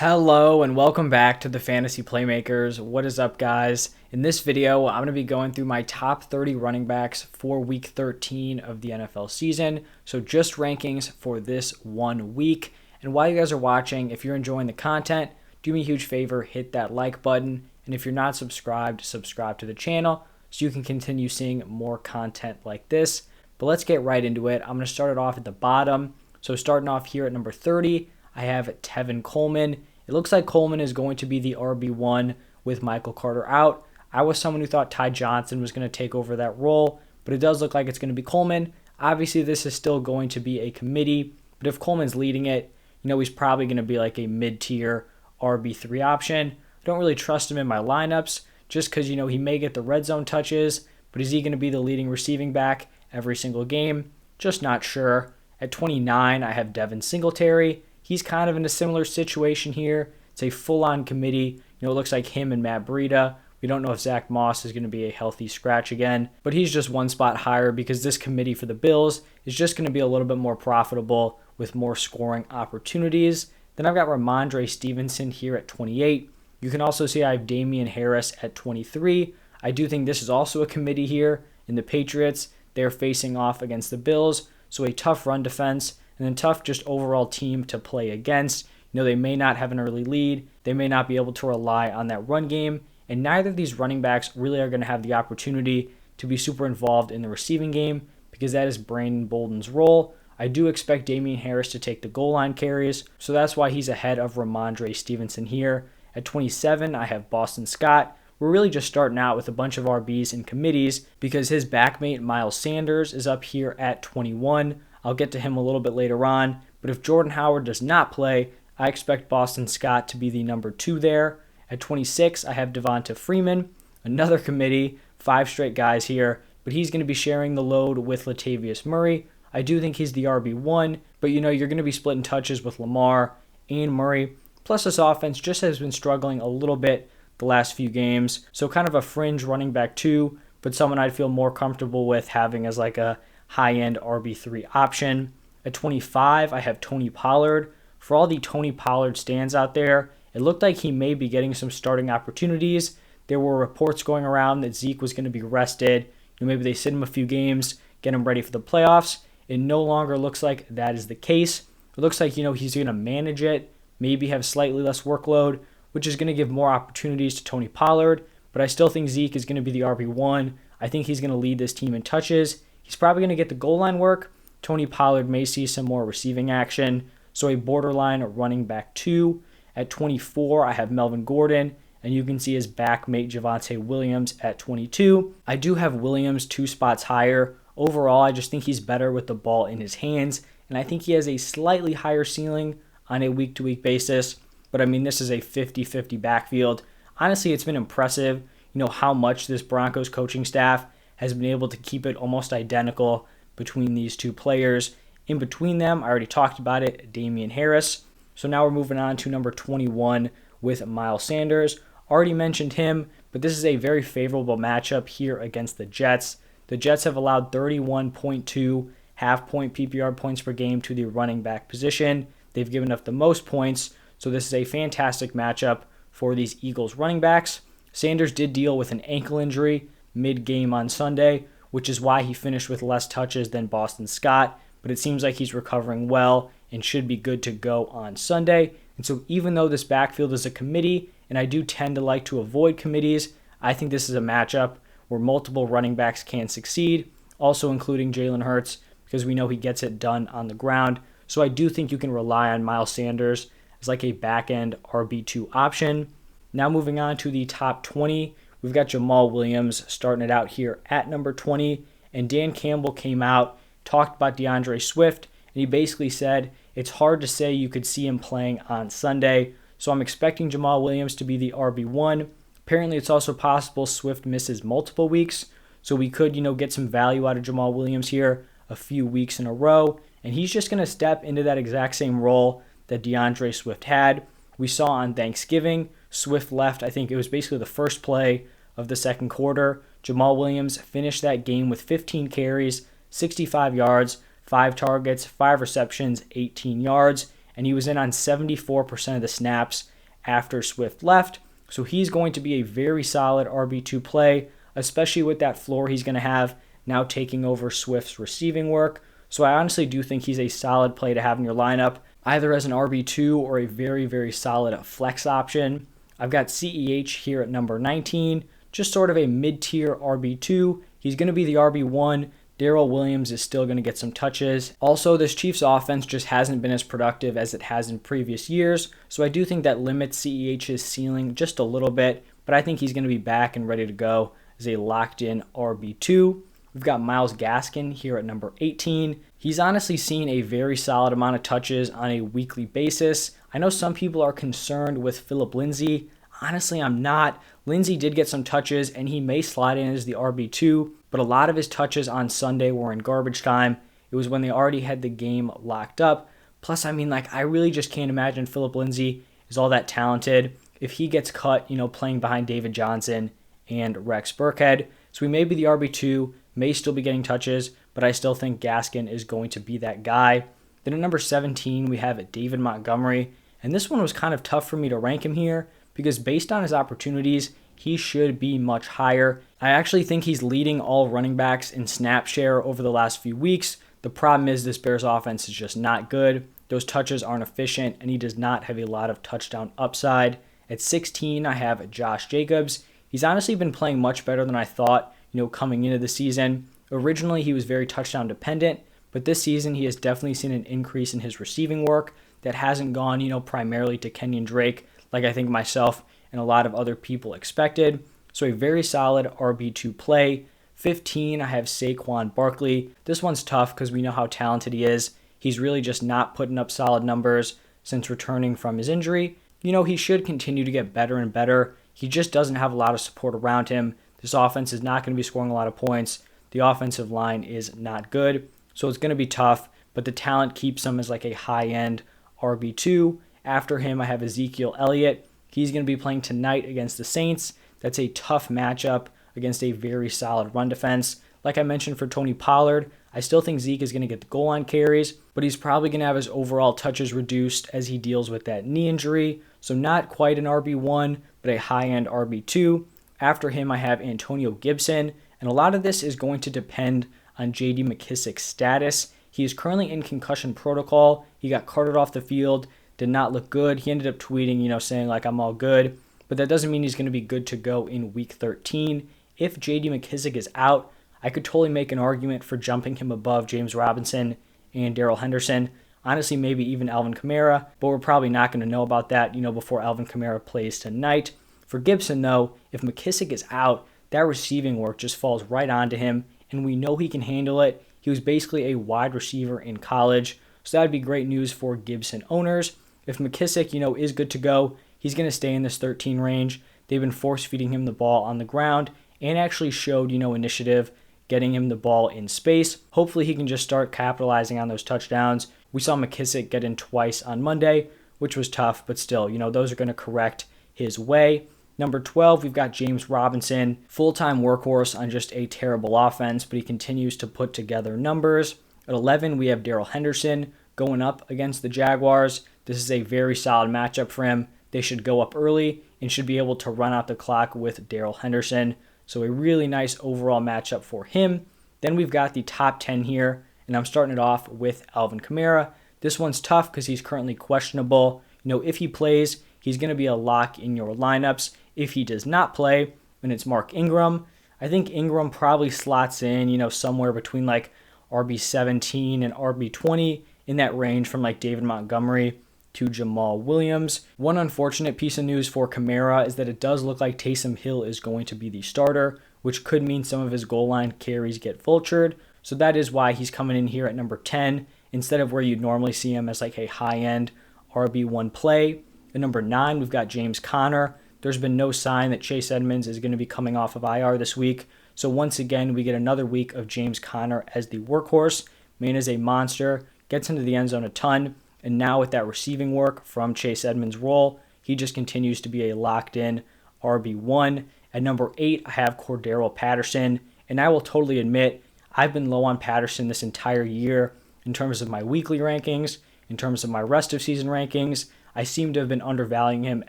Hello and welcome back to the Fantasy Playmakers. What is up, guys? In this video, I'm going to be going through my top 30 running backs for week 13 of the NFL season. So just rankings for this 1 week. And while you guys are watching, if you're enjoying the content, do me a huge favor, hit that like button. And if you're not subscribed, subscribe to the channel so you can continue seeing more content like this. But let's get right into it. I'm going to start it off at the bottom. So starting off here at number 30, I have Tevin Coleman. It looks like Coleman is going to be the RB1 with Michael Carter out. I was someone who thought Ty Johnson was going to take over that role, but it does look like it's going to be Coleman. Obviously, this is still going to be a committee, but if Coleman's leading it, he's probably going to be like a mid-tier RB3 option. I don't really trust him in my lineups just because, he may get the red zone touches, but is he going to be the leading receiving back every single game? Just not sure. At 29, I have Devin Singletary. He's kind of in a similar situation here. It's a full-on committee. It looks like him and Matt Breida. We don't know if Zach Moss is going to be a healthy scratch again, but he's just one spot higher because this committee for the Bills is just going to be a little bit more profitable with more scoring opportunities. Then I've got Ramondre Stevenson here at 28. You can also see I have Damian Harris at 23. I do think this is also a committee here in the Patriots. They're facing off against the Bills, so a tough run defense. And then tough just overall team to play against. They may not have an early lead. They may not be able to rely on that run game. And neither of these running backs really are going to have the opportunity to be super involved in the receiving game because that is Brandon Bolden's role. I do expect Damian Harris to take the goal line carries, so that's why he's ahead of Ramondre Stevenson here. At 27, I have Boston Scott. We're really just starting out with a bunch of RBs and committees because his backmate Miles Sanders is up here at 21. I'll get to him a little bit later on, but if Jordan Howard does not play, I expect Boston Scott to be the number 2 there. At 26, I have Devonta Freeman, another committee, 5 straight guys here, but he's going to be sharing the load with Latavius Murray. I do think he's the RB1, but you're going to be splitting touches with Lamar and Murray. Plus this offense just has been struggling a little bit the last few games, so kind of a fringe running back 2, but someone I'd feel more comfortable with having as like a high-end RB3 option. At 25, I have Tony Pollard. For all the Tony Pollard stands out there, it looked like he may be getting some starting opportunities. There were reports going around that Zeke was going to be rested. Maybe they sit him a few games, get him ready for the playoffs. It no longer looks like that is the case. It looks like, he's going to manage it, maybe have slightly less workload, which is going to give more opportunities to Tony Pollard. But I still think Zeke is going to be the RB1. I think he's going to lead this team in touches. He's probably going to get the goal line work. Tony Pollard may see some more receiving action, so a borderline running back 2. At 24, I have Melvin Gordon, and you can see his backmate Javonte Williams at 22. I do have Williams 2 spots higher. Overall, I just think he's better with the ball in his hands, and I think he has a slightly higher ceiling on a week-to-week basis, but this is a 50-50 backfield. Honestly, it's been impressive, how much this Broncos coaching staff has been able to keep it almost identical between these two players. In between them, I already talked about it, Damian Harris. So now we're moving on to number 21 with Miles Sanders. Already mentioned him, but this is a very favorable matchup here against the Jets. The Jets have allowed 31.2 half-point PPR points per game to the running back position. They've given up the most points, so this is a fantastic matchup for these Eagles running backs. Sanders did deal with an ankle injury mid-game on Sunday, which is why he finished with less touches than Boston Scott, but it seems like he's recovering well and should be good to go on Sunday. And so even though this backfield is a committee, and I do tend to like to avoid committees, I think this is a matchup where multiple running backs can succeed, also including Jalen Hurts, because we know he gets it done on the ground. So I do think you can rely on Miles Sanders as like a back-end RB2 option. Now moving on to the top 20, we've got Jamal Williams starting it out here at number 20, and Dan Campbell came out, talked about DeAndre Swift, and he basically said it's hard to say you could see him playing on Sunday, so I'm expecting Jamal Williams to be the RB1. Apparently, it's also possible Swift misses multiple weeks, so we could, get some value out of Jamal Williams here a few weeks in a row, and he's just going to step into that exact same role that DeAndre Swift had. We saw on Thanksgiving, Swift left, I think it was basically the first play of the second quarter. Jamal Williams finished that game with 15 carries, 65 yards, 5 targets, 5 receptions, 18 yards, and he was in on 74% of the snaps after Swift left. So he's going to be a very solid RB2 play, especially with that floor he's going to have now taking over Swift's receiving work. So I honestly do think he's a solid play to have in your lineup, either as an RB2 or a very, very solid flex option. I've got CEH here at number 19, just sort of a mid-tier RB2. He's going to be the RB1. Darrell Williams is still going to get some touches. Also, this Chiefs offense just hasn't been as productive as it has in previous years, so I do think that limits CEH's ceiling just a little bit, but I think he's going to be back and ready to go as a locked-in RB2. We've got Myles Gaskin here at number 18. He's honestly seen a very solid amount of touches on a weekly basis. I know some people are concerned with Phillip Lindsay. Honestly, I'm not. Lindsay did get some touches, and he may slide in as the RB2, but a lot of his touches on Sunday were in garbage time. It was when they already had the game locked up. Plus, I really just can't imagine Phillip Lindsay is all that talented if he gets cut, playing behind David Johnson and Rex Burkhead. So he may be the RB2, may still be getting touches, but I still think Gaskin is going to be that guy. Then at number 17, we have David Montgomery, and this one was kind of tough for me to rank him here because based on his opportunities, he should be much higher. I actually think he's leading all running backs in snap share over the last few weeks. The problem is this Bears offense is just not good. Those touches aren't efficient, and he does not have a lot of touchdown upside. At 16, I have Josh Jacobs. He's honestly been playing much better than I thought, coming into the season. Originally, he was very touchdown dependent, but this season he has definitely seen an increase in his receiving work that hasn't gone, primarily to Kenyon Drake, like I think myself and a lot of other people expected. So a very solid RB2 play. 15, I have Saquon Barkley. This one's tough because we know how talented he is. He's really just not putting up solid numbers since returning from his injury. He should continue to get better and better. He just doesn't have a lot of support around him. This offense is not going to be scoring a lot of points. The offensive line is not good, so it's going to be tough, but the talent keeps him as like a high-end RB2. After him, I have Ezekiel Elliott. He's going to be playing tonight against the Saints. That's a tough matchup against a very solid run defense. Like I mentioned for Tony Pollard, I still think Zeke is going to get the goal line carries, but he's probably going to have his overall touches reduced as he deals with that knee injury. So not quite an RB1, but a high-end RB2. After him, I have Antonio Gibson, and a lot of this is going to depend on J.D. McKissick's status. He is currently in concussion protocol. He got carted off the field, did not look good. He ended up tweeting, saying like, I'm all good, but that doesn't mean he's going to be good to go in week 13. If J.D. McKissick is out, I could totally make an argument for jumping him above James Robinson and Darrell Henderson. Honestly, maybe even Alvin Kamara, but we're probably not going to know about that, before Alvin Kamara plays tonight. For Gibson, though, if McKissick is out, that receiving work just falls right onto him, and we know he can handle it. He was basically a wide receiver in college, so that would be great news for Gibson owners. If McKissick, is good to go, he's going to stay in this 13 range. They've been force-feeding him the ball on the ground and actually showed, initiative, getting him the ball in space. Hopefully he can just start capitalizing on those touchdowns. We saw McKissick get in twice on Monday, which was tough, but still, those are going to correct his way. Number 12, we've got James Robinson, full-time workhorse on just a terrible offense, but he continues to put together numbers. At 11, we have Darrell Henderson going up against the Jaguars. This is a very solid matchup for him. They should go up early and should be able to run out the clock with Darrell Henderson. So a really nice overall matchup for him. Then we've got the top 10 here, and I'm starting it off with Alvin Kamara. This one's tough because he's currently questionable. If he plays, he's going to be a lock in your lineups. If he does not play, and it's Mark Ingram, I think Ingram probably slots in, somewhere between like RB17 and RB20, in that range from like David Montgomery to Jamal Williams. One unfortunate piece of news for Kamara is that it does look like Taysom Hill is going to be the starter, which could mean some of his goal line carries get vultured. So that is why he's coming in here at number 10, instead of where you'd normally see him as like a high-end RB1 play. At number 9, we've got James Conner. There's been no sign that Chase Edmonds is going to be coming off of IR this week. So once again, we get another week of James Conner as the workhorse. Man is a monster, gets into the end zone a ton, and now with that receiving work from Chase Edmonds' role, he just continues to be a locked-in RB1. At number 8, I have Cordero Patterson, and I will totally admit I've been low on Patterson this entire year in terms of my weekly rankings, in terms of my rest of season rankings. I seem to have been undervaluing him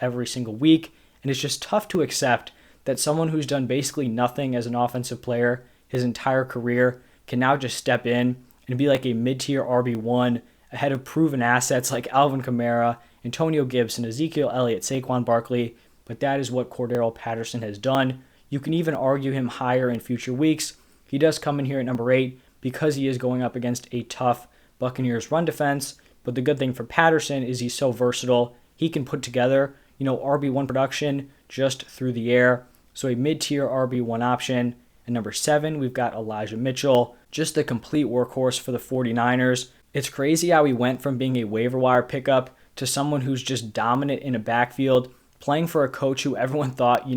every single week, and it's just tough to accept that someone who's done basically nothing as an offensive player his entire career can now just step in and be like a mid-tier RB1 ahead of proven assets like Alvin Kamara, Antonio Gibson, Ezekiel Elliott, Saquon Barkley, but that is what Cordarrelle Patterson has done. You can even argue him higher in future weeks. He does come in here at number 8 because he is going up against a tough Buccaneers run defense, but the good thing for Patterson is he's so versatile. He can put together, RB1 production just through the air. So a mid-tier RB1 option. And number 7, we've got Elijah Mitchell, just the complete workhorse for the 49ers. It's crazy how he went from being a waiver wire pickup to someone who's just dominant in a backfield, playing for a coach who everyone thought,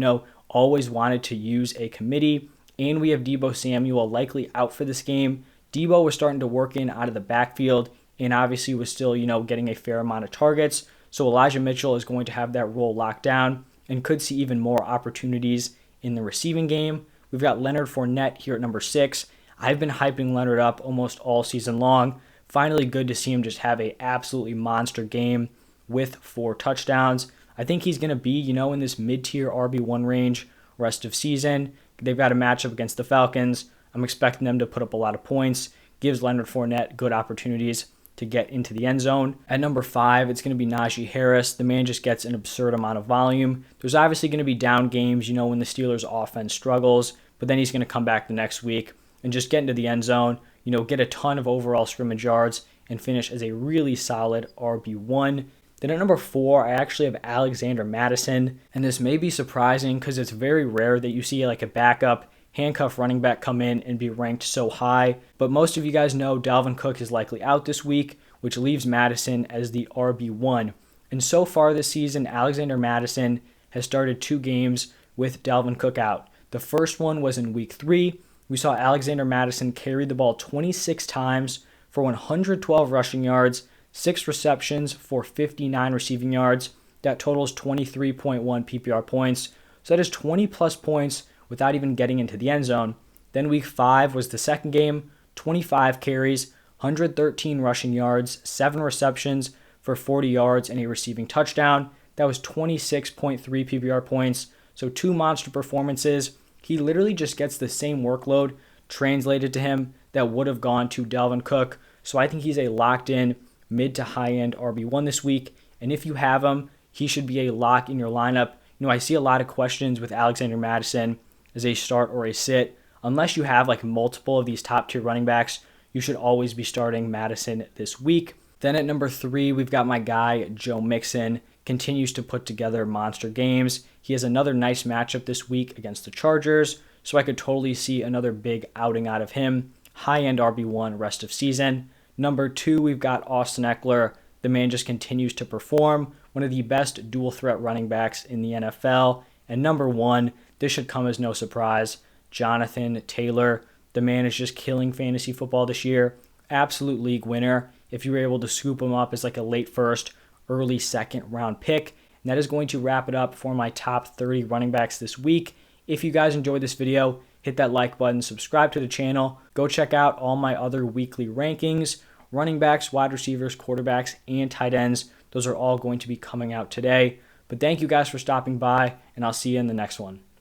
always wanted to use a committee. And we have Deebo Samuel likely out for this game. Deebo was starting to work in out of the backfield and obviously was still, getting a fair amount of targets. So Elijah Mitchell is going to have that role locked down and could see even more opportunities in the receiving game. We've got Leonard Fournette here at number 6. I've been hyping Leonard up almost all season long. Finally good to see him just have an absolutely monster game with 4 touchdowns. I think he's going to be, in this mid-tier RB1 range rest of season. They've got a matchup against the Falcons. I'm expecting them to put up a lot of points. Gives Leonard Fournette good opportunities to get into the end zone. At number 5, it's going to be Najee Harris. The man just gets an absurd amount of volume. There's obviously going to be down games, when the Steelers' offense struggles, but then he's going to come back the next week and just get into the end zone, get a ton of overall scrimmage yards and finish as a really solid RB1. Then at number 4, I actually have Alexander Mattison, and this may be surprising because it's very rare that you see like a backup handcuff running back come in and be ranked so high. But most of you guys know Dalvin Cook is likely out this week, which leaves Mattison as the RB1. And so far this season, Alexander Mattison has started 2 games with Dalvin Cook out. The first one was in week 3. We saw Alexander Mattison carry the ball 26 times for 112 rushing yards, 6 receptions for 59 receiving yards. That totals 23.1 PPR points. So that is 20 plus points without even getting into the end zone. Then week 5 was the second game, 25 carries, 113 rushing yards, 7 receptions for 40 yards and a receiving touchdown. That was 26.3 PPR points. So 2 monster performances. He literally just gets the same workload translated to him that would have gone to Dalvin Cook. So I think he's a locked in mid to high end RB1 this week. And if you have him, he should be a lock in your lineup. I see a lot of questions with Alexander Mattison as a start or a sit. Unless you have like multiple of these top tier running backs, you should always be starting Mattison this week. Then at number 3, we've got my guy, Joe Mixon. Continues to put together monster games. He has another nice matchup this week against the Chargers, so I could totally see another big outing out of him. High-end RB1 rest of season. Number 2, we've got Austin Eckler. The man just continues to perform. One of the best dual threat running backs in the NFL. And number 1, this should come as no surprise, Jonathan Taylor. The man is just killing fantasy football this year. Absolute league winner. If you were able to scoop him up as like a late first, early second round pick. And that is going to wrap it up for my top 30 running backs this week. If you guys enjoyed this video, hit that like button, subscribe to the channel. Go check out all my other weekly rankings. Running backs, wide receivers, quarterbacks, and tight ends. Those are all going to be coming out today. But thank you guys for stopping by, and I'll see you in the next one.